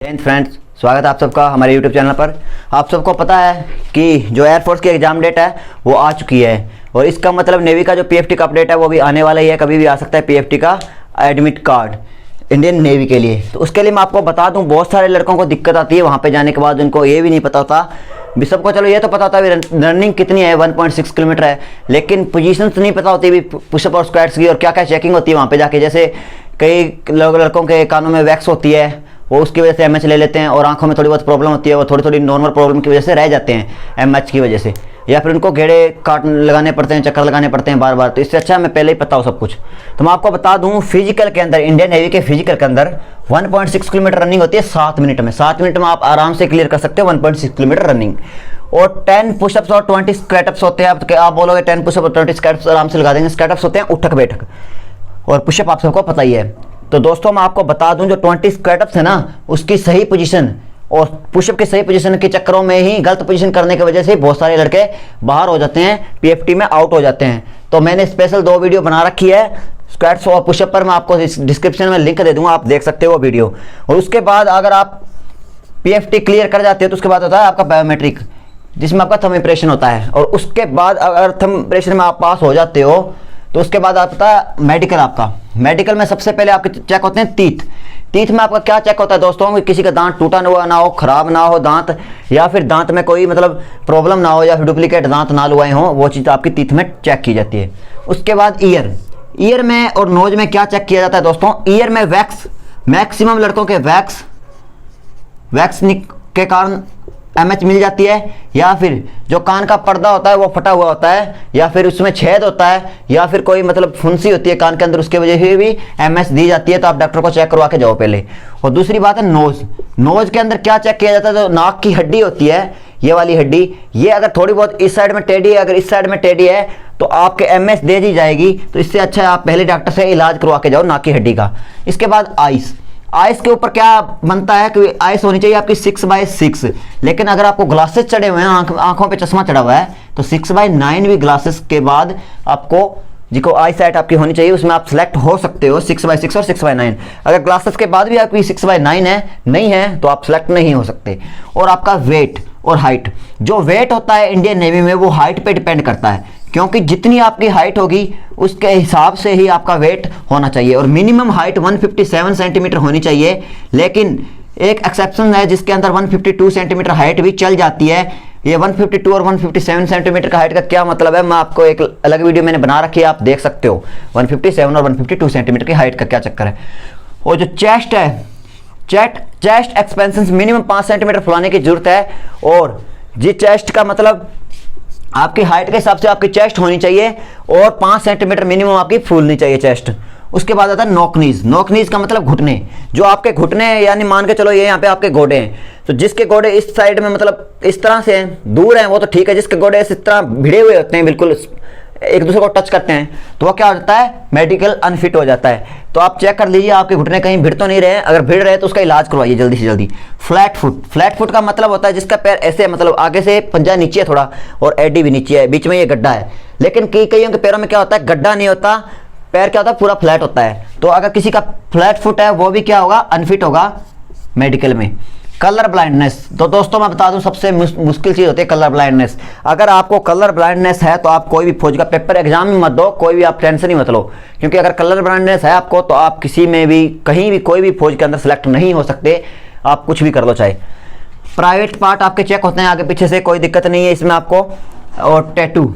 Friends, स्वागत है आप सबका हमारे यूट्यूब चैनल पर। आप सबको पता है कि जो एयरफोर्स की एग्ज़ाम डेट है वो आ चुकी है और इसका मतलब नेवी का जो पीएफटी का अपडेट है वो भी आने वाला ही है। कभी भी आ सकता है पीएफटी का एडमिट कार्ड इंडियन नेवी के लिए। तो उसके लिए मैं आपको बता दूं, बहुत सारे लड़कों को दिक्कत आती है वहाँ पे जाने के बाद। उनको ये भी नहीं पता होता, भी सबको चलो ये तो पता होता है रनिंग कितनी है, 1.6 किलोमीटर है, लेकिन पोजीशंस नहीं पता होती भी पुशअप और स्क्वाट्स की और क्या क्या चेकिंग होती है वहाँ पे जाके। जैसे कई लड़कों के कानों में वैक्स होती है, वो उसकी वजह से एमएच ले लेते हैं और आंखों में थोड़ी बहुत प्रॉब्लम होती है, वो थोड़ी थोड़ी नॉर्मल प्रॉब्लम की वजह से रह जाते हैं एमएच की वजह से, या फिर उनको घेड़े काट लगाने पड़ते हैं, चक्कर लगाने पड़ते हैं बार बार। तो इससे अच्छा मैं पहले ही पता हो सब कुछ। तो मैं आपको बता दूं, फिजिकल के अंदर, इंडियन नेवी के फिजिकल के अंदर 1.6 किलोमीटर रनिंग होती है 7 मिनट में। 7 मिनट में आप आराम से क्लियर कर सकते हो 1.6 किलोमीटर रनिंग। और 10 पुशअप्स और 20 स्क्वाट्स होते हैं। आप बोलोगे 10 पुशअप और 20 स्क्वाट्स आराम से लगा देंगे। स्क्वाट्स होते हैं उठक बैठक, और पुशअप आप सबको पता ही है। तो दोस्तों मैं आपको बता दूं, जो 20 स्क्वाट्स है ना, उसकी सही पोजीशन और पुशअप की सही पोजीशन के चक्करों में ही गलत पोजीशन करने की वजह से बहुत सारे लड़के बाहर हो जाते हैं, पीएफटी में आउट हो जाते हैं। तो मैंने स्पेशल 2 वीडियो बना रखी है स्क्वाट्स और पुशअप पर। मैं आपको डिस्क्रिप्शन में लिंक दे दूंगा, आप देख सकते हो वो वीडियो। और उसके बाद अगर आप पीएफटी क्लियर कर जाते हो तो उसके बाद होता है आपका बायोमेट्रिक, जिसमें आपका थंब इंप्रेशन होता है। और उसके बाद अगर थंब इंप्रेशन में आप पास हो जाते हो तो उसके बाद आता है मेडिकल। आपका मेडिकल में सबसे पहले आपके चेक होते हैं तीत में आपका क्या चेक होता है दोस्तों, कि किसी का दांत टूटा हुआ ना हो, खराब ना हो दांत, या फिर दांत में कोई मतलब प्रॉब्लम ना हो, या फिर डुप्लीकेट दांत ना लुआए हों, वो चीज़ आपकी तीत में चेक की जाती है। उसके बाद ईयर में और नोज में क्या चेक किया जाता है दोस्तों। ईयर में वैक्स, मैक्सिमम लड़कों के वैक्स के कारण एमएच मिल जाती है, या फिर जो कान का पर्दा होता है वो फटा हुआ होता है, या फिर उसमें छेद होता है, या फिर कोई मतलब फुंसी होती है कान के अंदर, उसके वजह से भी एमएच दी जाती है। तो आप डॉक्टर को चेक करवा के जाओ पहले। और दूसरी बात है नोज के अंदर क्या चेक किया जाता है। जो नाक की हड्डी होती है, ये वाली हड्डी, ये अगर थोड़ी बहुत इस साइड में टेढ़ी है, अगर इस साइड में टेढ़ी है तो आपके एमएच दे दी जाएगी। तो इससे अच्छा है आप पहले डॉक्टर से इलाज करवा के जाओ नाक की हड्डी का। इसके बाद आइस के ऊपर क्या बनता है कि आइस होनी चाहिए आपकी 6/6, लेकिन अगर आपको ग्लासेस चढ़े हुए हैं, आंखों पे चश्मा चढ़ा हुआ है, तो 6/9 भी ग्लासेस के बाद आपको जिसको आई साइट आपकी होनी चाहिए, उसमें आप सिलेक्ट हो सकते हो 6/6 और 6/9। अगर ग्लासेस के बाद भी आपकी 6/9 है नहीं है तो आप सिलेक्ट नहीं हो सकते। और आपका वेट और हाइट, जो वेट होता है इंडियन नेवी में वो हाइट पे डिपेंड करता है, क्योंकि जितनी आपकी हाइट होगी उसके हिसाब से ही आपका वेट होना चाहिए। और मिनिमम हाइट 157 सेंटीमीटर होनी चाहिए, लेकिन एक एक्सेप्शन है जिसके अंदर 152 सेंटीमीटर हाइट भी चल जाती है। ये 152 और 157 सेंटीमीटर का हाइट का क्या मतलब है, मैं आपको एक अलग वीडियो मैंने बना रखी है, आप देख सकते हो 157 और 152 सेंटीमीटर की हाइट का क्या चक्कर है। और जो चेस्ट है, चेस्ट एक्सपेंशन मिनिमम 5 सेंटीमीटर फुलाने की जरूरत है। और जी चेस्ट का मतलब आपकी हाइट के हिसाब से आपकी चेस्ट होनी चाहिए और 5 सेंटीमीटर मिनिमम आपकी फूलनी चाहिए चेस्ट। उसके बाद आता है नोकनीज का मतलब घुटने। जो आपके घुटने, यानी मान के चलो ये यहाँ पे आपके गोडे हैं, तो जिसके गोडे इस साइड में मतलब इस तरह से हैं, दूर हैं, वो तो ठीक है। जिसके गोडे इस तरह भिड़े हुए होते हैं, बिल्कुल एक दूसरे को टच करते हैं, तो वो क्या हो जाता है, मेडिकल अनफिट हो जाता है। तो आप चेक कर लीजिए आपके घुटने कहीं भिड़ तो नहीं रहे। अगर भिड़ रहे तो उसका इलाज करवाइए जल्दी से जल्दी। फ्लैट फुट का मतलब होता है जिसका पैर ऐसे, मतलब आगे से पंजा नीचे है थोड़ा और एडी भी नीचे है, बीच में ये गड्ढा है। लेकिन कईयों के पैरों में क्या होता है, गड्ढा नहीं होता, पैर क्या होता है, पूरा फ्लैट होता है। तो अगर किसी का फ्लैट फुट है वो भी क्या होगा, अनफिट होगा मेडिकल में। कलर ब्लाइंडनेस, तो दोस्तों मैं बता दूं सबसे मुश्किल चीज़ होती है कलर ब्लाइंडनेस। अगर आपको कलर ब्लाइंडनेस है तो आप कोई भी फौज का पेपर एग्जाम में मत दो, कोई भी आप टेंशन ही मत लो, क्योंकि अगर कलर ब्लाइंडनेस है आपको तो आप किसी में भी कहीं भी कोई भी फौज के अंदर सेलेक्ट नहीं हो सकते। आप कुछ भी कर लो चाहे। प्राइवेट पार्ट आपके चेक होते हैं आगे पीछे से, कोई दिक्कत नहीं है इसमें आपको। और टैटू,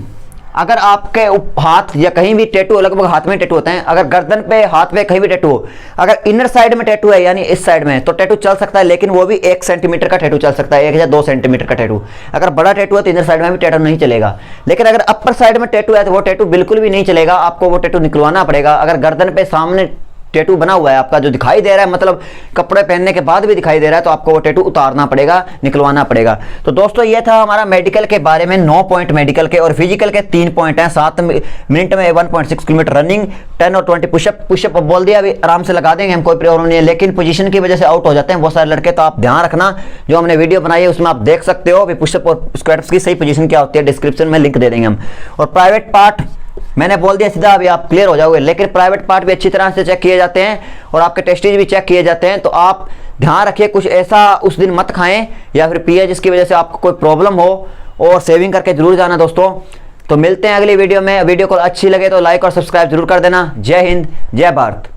अगर आपके हाथ या कहीं भी टैटू, लगभग हाथ में टैटू होते हैं, अगर गर्दन पे, हाथ पे कहीं भी टैटू हो, अगर इनर साइड में टैटू है यानी इस साइड में, तो टैटू चल सकता है, लेकिन वो भी 1 सेंटीमीटर का टैटू चल सकता है, 1 या 2 सेंटीमीटर का टैटू। अगर बड़ा टैटू है तो इनर साइड में भी टैटू नहीं चलेगा। लेकिन अगर अपर साइड में टैटू है तो वो टैटू बिल्कुल भी नहीं चलेगा, आपको वो टैटू निकलवाना पड़ेगा। अगर गर्दन पे सामने टैटू बना हुआ है आपका, जो दिखाई दे रहा है, मतलब कपड़े पहनने के बाद भी दिखाई दे रहा है, तो आपको वो टैटू उतारना पड़ेगा, निकलवाना पड़ेगा। तो दोस्तों ये था हमारा मेडिकल के बारे में, 9 पॉइंट मेडिकल के। और फिजिकल के 3 पॉइंट हैं। 7 मिनट में 1.6 किलोमीटर रनिंग, 10 और 20 पुशअप बोल दिया, अभी आराम से लगा देंगे हम, कोई प्रॉब्लम नहीं है। लेकिन पोजीशन की वजह से आउट हो जाते हैं बहुत सारे लड़के, तो आप ध्यान रखना। जो हमने वीडियो बनाई है उसमें आप देख सकते हो पुशअप और स्क्वाट्स की सही पोजीशन क्या होती है, डिस्क्रिप्शन में लिंक दे देंगे हम। और प्राइवेट पार्ट मैंने बोल दिया सीधा, अभी आप क्लियर हो जाओगे। लेकिन प्राइवेट पार्ट भी अच्छी तरह से चेक किए जाते हैं और आपके टेस्टेज भी चेक किए जाते हैं। तो आप ध्यान रखिए कुछ ऐसा उस दिन मत खाएं या फिर पिए जिसकी वजह से आपको कोई प्रॉब्लम हो, और सेविंग करके जरूर जाना दोस्तों। तो मिलते हैं अगली वीडियो में। वीडियो को अच्छी लगे तो लाइक और सब्सक्राइब जरूर कर देना। जय हिंद, जय भारत।